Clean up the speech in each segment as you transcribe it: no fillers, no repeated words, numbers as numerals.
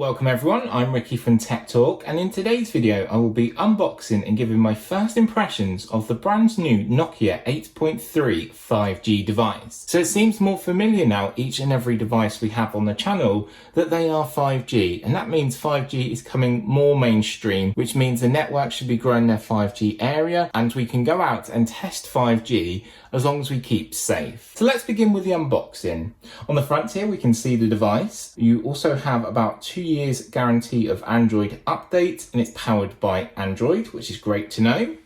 Welcome everyone, I'm Ricky from TechTalk, and in today's video I will be unboxing and giving my first impressions of the brand new Nokia 8.3 5G device. So it seems more familiar now, each and every device we have on the channel, that they are 5G, and that means 5G is coming more mainstream, which means the network should be growing their 5G area and we can go out and test 5G as long as we keep safe. So let's begin with the unboxing. On the front here we can see the device. You also have about 2 years guarantee of Android update, and it's powered by Android, which is great to know.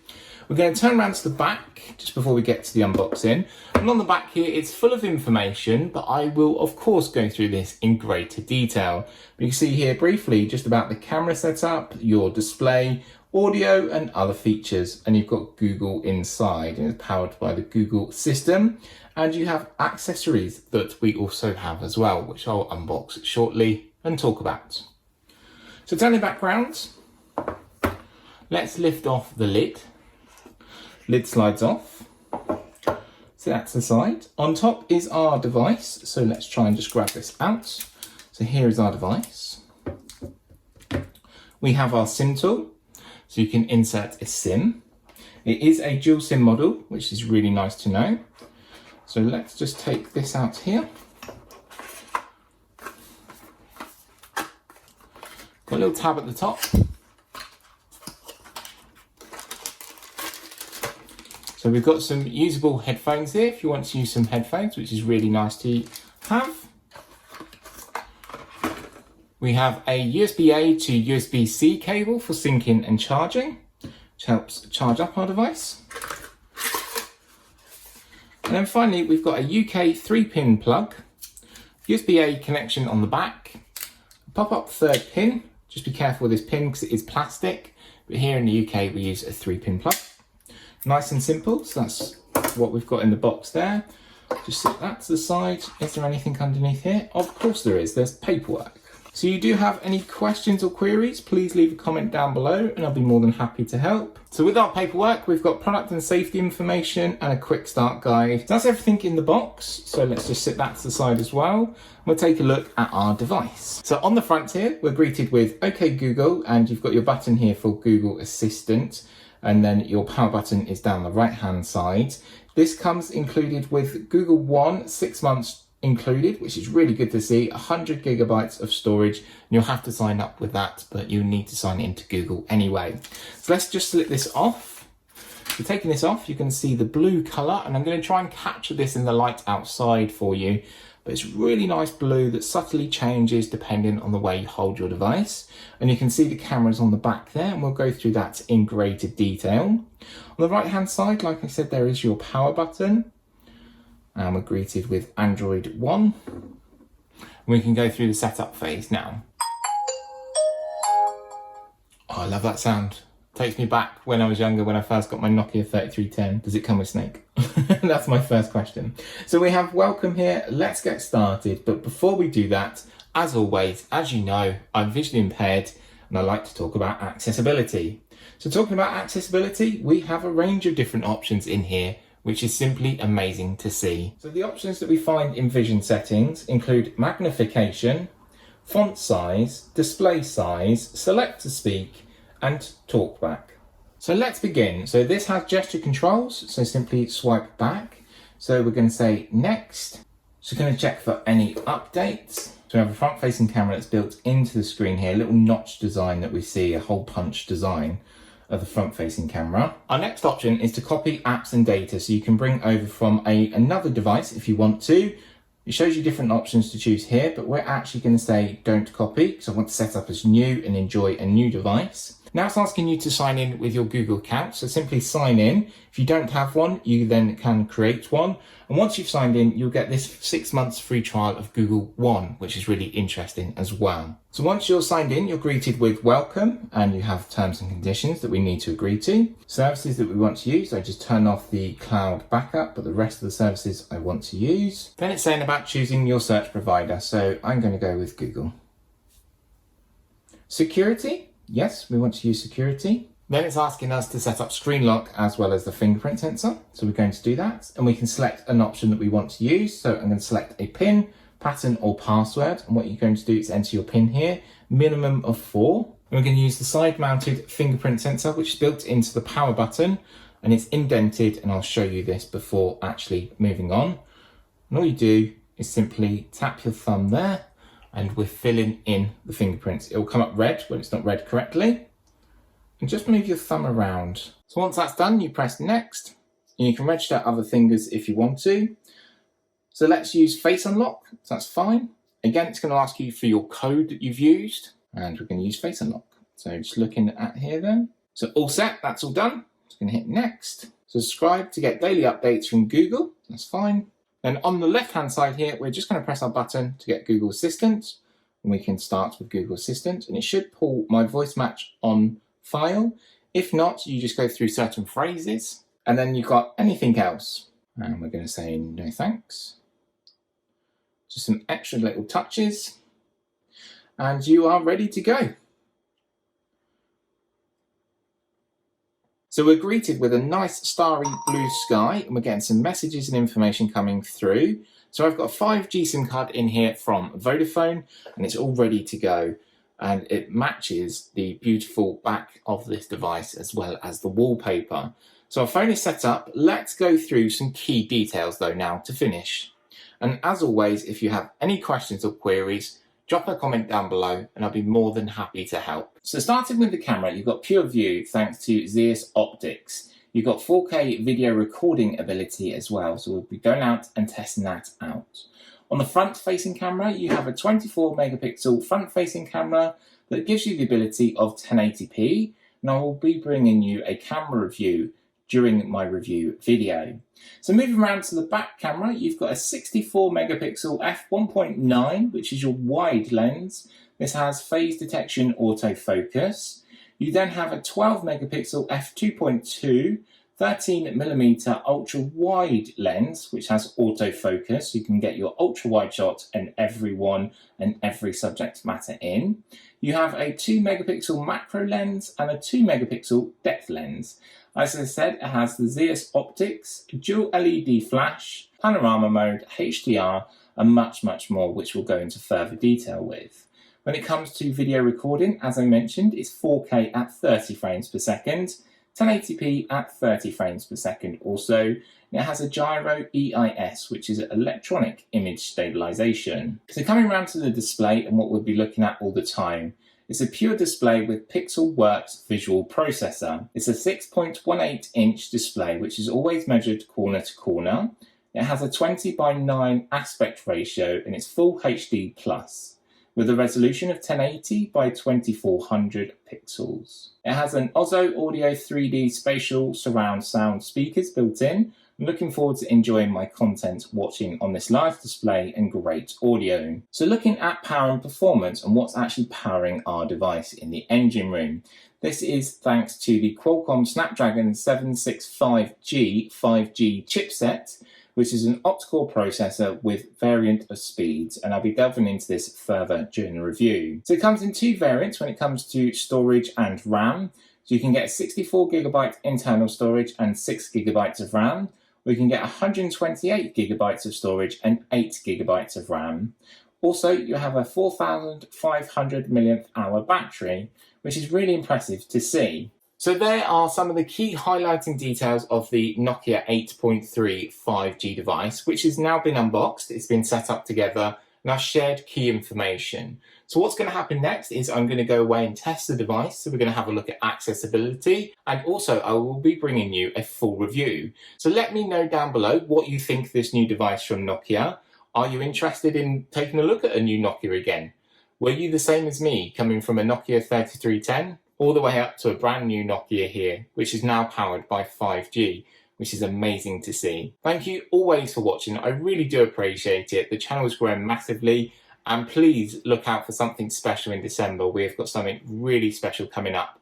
We're going to turn around to the back just before we get to the unboxing, and on the back here it's full of information, but I will of course go through this in greater detail. You can see here briefly just about the camera setup, your display, audio and other features, and you've got Google inside, and it's powered by the Google system, and you have accessories that we also have as well, which I'll unbox shortly and talk about. So turning back round, let's lift off the lid. Lid slides off, so that's the side. On top is our device, so let's try and just grab this out. So here is our device. We have our SIM tool, so you can insert a SIM. It is a dual SIM model, which is really nice to know. So let's just take this out here. Got a little tab at the top. So we've got some usable headphones here if you want to use some headphones, which is really nice to have. We have a USB-A to USB-C cable for syncing and charging, which helps charge up our device. And then finally, we've got a UK 3-pin plug, USB-A connection on the back, pop-up third pin. Just be careful with this pin because it is plastic, but here in the UK we use a 3-pin plug. Nice and simple, so that's what we've got in the box there. Just set that to the side. Is there anything underneath here? Of course there is, there's paperwork. So you do have any questions or queries, please leave a comment down below and I'll be more than happy to help. So with our paperwork, we've got product and safety information and a quick start guide. That's everything in the box, so let's just sit that to the side as well. We'll take a look at our device. So on the front here, we're greeted with OK Google, and you've got your button here for Google Assistant, and then your power button is down the right hand side. This comes included with Google One, 6 months included, which is really good to see. 100 gigabytes of storage, and you'll have to sign up with that, but you need to sign into Google anyway. So let's just slip this off. So taking this off, you can see the blue color, and I'm going to try and capture this in the light outside for you, but it's really nice blue that subtly changes depending on the way you hold your device. And you can see the cameras on the back there, and we'll go through that in greater detail. On the right hand side, like I said, there is your power button. And we're greeted with Android One. We can go through the setup phase now. Oh, I love that sound. Takes me back when I was younger, when I first got my Nokia 3310. Does it come with Snake? That's my first question. So we have welcome here. Let's get started. But before we do that, as always, as you know, I'm visually impaired and I like to talk about accessibility. So talking about accessibility, we have a range of different options in here, which is simply amazing to see. So the options that we find in vision settings include magnification, font size, display size, select to speak, and talkback. So let's begin. So this has gesture controls, so simply swipe back. So we're going to say next. So we're going to check for any updates. So we have a front-facing camera that's built into the screen here, a little notch design that we see, a hole punch design of the front-facing camera. Our next option is to copy apps and data, so you can bring over from another device if you want to. It shows you different options to choose here, but we're actually going to say don't copy because I want to set up as new and enjoy a new device. Now it's asking you to sign in with your Google account, so simply sign in. If you don't have one, you then can create one. And once you've signed in, you'll get this 6 months free trial of Google One, which is really interesting as well. So once you're signed in, you're greeted with welcome, and you have terms and conditions that we need to agree to. Services that we want to use, I just turn off the cloud backup, but the rest of the services I want to use. Then it's saying about choosing your search provider, so I'm going to go with Google. Security. Yes, we want to use security. Then it's asking us to set up screen lock as well as the fingerprint sensor. So we're going to do that, and we can select an option that we want to use. So I'm going to select a PIN, pattern or password. And what you're going to do is enter your PIN here, minimum of 4. And we're going to use the side mounted fingerprint sensor, which is built into the power button, and it's indented, and I'll show you this before actually moving on. And all you do is simply tap your thumb there, and we're filling in the fingerprints. It will come up red when it's not read correctly. And just move your thumb around. So once that's done, you press next, and you can register other fingers if you want to. So let's use Face Unlock, so that's fine. Again, it's going to ask you for your code that you've used, and we're going to use Face Unlock. So just looking at here then. So all set, that's all done. Just going to hit next. Subscribe to get daily updates from Google, that's fine. Then on the left-hand side here, we're just going to press our button to get Google Assistant, and we can start with Google Assistant, and it should pull my voice match on file. If not, you just go through certain phrases, and then you've got anything else. And we're going to say no thanks. Just some extra little touches, and you are ready to go. So we're greeted with a nice starry blue sky, and we're getting some messages and information coming through. So I've got a 5G SIM card in here from Vodafone, and it's all ready to go. And it matches the beautiful back of this device as well as the wallpaper. So our phone is set up. Let's go through some key details though now to finish. And as always, if you have any questions or queries, drop a comment down below and I'll be more than happy to help. So starting with the camera, you've got pure view thanks to Zeiss optics. You've got 4K video recording ability as well, so we'll be going out and testing that out. On the front-facing camera, you have a 24 megapixel front-facing camera that gives you the ability of 1080p, and I will be bringing you a camera review during my review video. So moving around to the back camera, you've got a 64 megapixel f1.9, which is your wide lens. This has phase detection autofocus. You then have a 12 megapixel f2.2, 13mm ultra wide lens, which has autofocus. So you can get your ultra wide shot and everyone and every subject matter in. You have a 2 megapixel macro lens and a 2 megapixel depth lens. As I said, it has the Zeiss optics, dual LED flash, panorama mode, HDR, and much more, which we'll go into further detail with. When it comes to video recording, as I mentioned, it's 4K at 30 frames per second, 1080p at 30 frames per second also. It has a gyro EIS, which is electronic image stabilization. So coming around to the display and what we'll be looking at all the time, it's a pure display with Pixelworks visual processor. It's a 6.18 inch display, which is always measured corner to corner. It has a 20:9 aspect ratio and it's full HD plus, with a resolution of 1080 by 2400 pixels. It has an Ozo Audio 3D spatial surround sound speakers built in. I'm looking forward to enjoying my content watching on this large display and great audio. So looking at power and performance and what's actually powering our device in the engine room. This is thanks to the Qualcomm Snapdragon 765G 5G chipset, which is an octa-core processor with variant of speeds, and I'll be delving into this further during the review. So it comes in two variants when it comes to storage and RAM. So you can get 64GB internal storage and 6GB of RAM. We can get 128GB of storage and 8GB of RAM. Also, you have a 4,500 mAh battery, which is really impressive to see. So there are some of the key highlighting details of the Nokia 8.3 5G device, which has now been unboxed. It's been set up together and I've shared key information. So what's going to happen next is I'm going to go away and test the device. So we're going to have a look at accessibility, and also I will be bringing you a full review. So let me know down below what you think of this new device from Nokia. Are you interested in taking a look at a new Nokia again? Were you the same as me, coming from a Nokia 3310 all the way up to a brand new Nokia here, which is now powered by 5G, which is amazing to see. Thank you always for watching. I really do appreciate it. The channel is growing massively, and please look out for something special in December. We've got something really special coming up,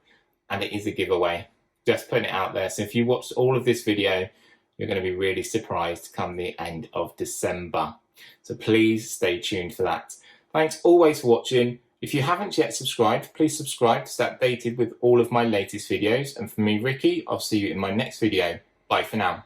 and it is a giveaway. Just putting it out there. So if you watched all of this video, you're going to be really surprised come the end of December. So please stay tuned for that. Thanks always for watching. If you haven't yet subscribed, please subscribe to stay updated with all of my latest videos. And for me, Ricky, I'll see you in my next video. Bye for now.